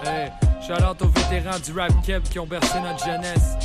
Hey, shout-out aux vétérans du rap keb qui ont bercé notre jeunesse.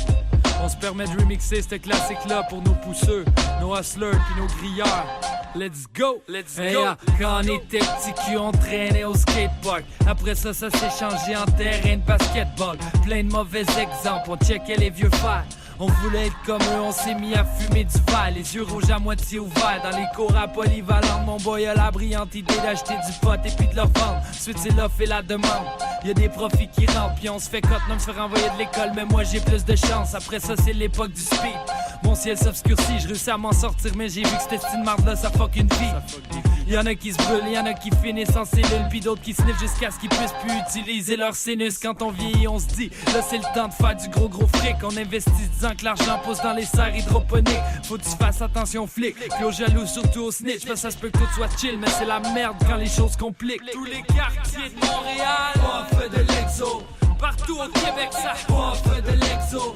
On se permet de remixer ce classique-là pour nos pousseux, nos hustlers pis nos grilleurs. Let's go, let's go. Quand on était petits cul, on traînait au skatepark. Après ça, ça s'est changé en terrain de basketball. Plein de mauvais exemples, on checkait les vieux fers. On voulait être comme eux, on s'est mis à fumer du verre. Les yeux rouges à moitié ouverts. Dans les cours à polyvalente, mon boy a la brillante idée d'acheter du pot et puis de le vendre. Ensuite c'est l'offre et la demande. Y'a des profits qui rentrent, puis on se fait cote, non me faire renvoyer de l'école. Mais moi j'ai plus de chance, après ça c'est l'époque du speed. Mon ciel s'obscurcit, je réussis à m'en sortir. Mais j'ai vu que cette style marde là, ça fuck une vie. Y'en a qui se brûlent, y'en a qui finissent en cellule, puis d'autres qui sniffent jusqu'à ce qu'ils puissent plus utiliser leur sinus. Quand on vieillit, on se dit, là c'est le temps de faire du gros fric. On investit disant que l'argent pousse dans les serres hydroponiques. Faut que tu fasses attention flic, puis aux jaloux, surtout aux snitch. Parce que ça se peut que tout soit chill, mais c'est la merde quand les choses compliquent. Tous les quartiers de Montréal, on fait de l'exo. Partout au Québec, ça, on fait de l'exo.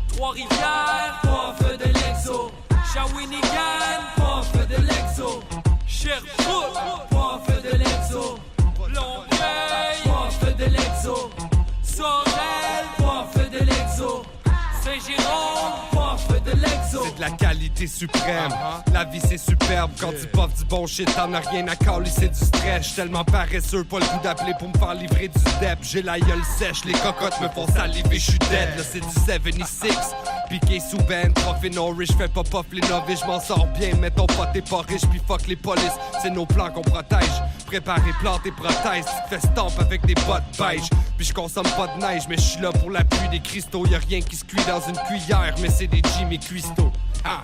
Trois-Rivières, on fait de l'exo. Shawinigan, on fait de l'exo. Sherbrooke, on fait de l'exo. Longueuil, on fait de l'exo. Sorel, on fait de l'exo. Saint-Jérôme, on fait de l'exo. C'est de la qualité suprême. La vie c'est superbe. Quand tu puffes du bon shit, t'en as rien à caler, c'est du stress. J'suis tellement paresseux, pas le goût d'appeler pour me faire livrer du dep. J'ai la gueule sèche, les cocottes me font saliver, j'suis dead. Là c'est du 76. Piqué sous ben, profit no rich, fais pas puff les novices, j'm'en sors bien, mais ton pote est pas riche, pis fuck les polices, c'est nos plans qu'on protège. Préparer, planter, prothèse, tu te fais stamp avec des bottes beige. Puis j'consomme pas de neige, mais j'suis là pour la pluie des cristaux. Y'a rien qui se cuit dans une cuillère, mais c'est des Jimmy Cuisto. Ah.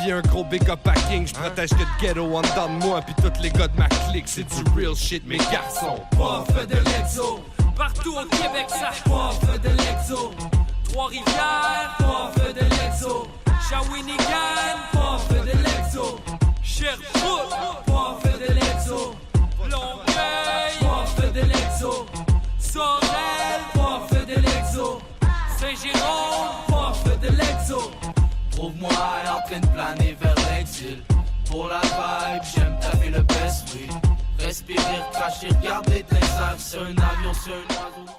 Pis un gros big up à King, j'protège que de ghetto en dedans de moi, pis tous les gars de ma clique, c'est du real shit, mes garçons. On fait de l'exo, partout au Québec ça, on fait de l'exo. Trois-Rivières, on fait de l'exo. Shawinigan, on fait de l'exo. Sherbrooke, on fait de l'exo. Longueuil, on fait de l'exo. Sorel, on fait de l'exo. Saint-Jérôme, on fait de l'exo. Trouve-moi en train de planer vers l'exil. Pour la vibe, j'aime taper le best, oui. Respirer, cracher, regarder tes airs sur un avion, sur un oiseau.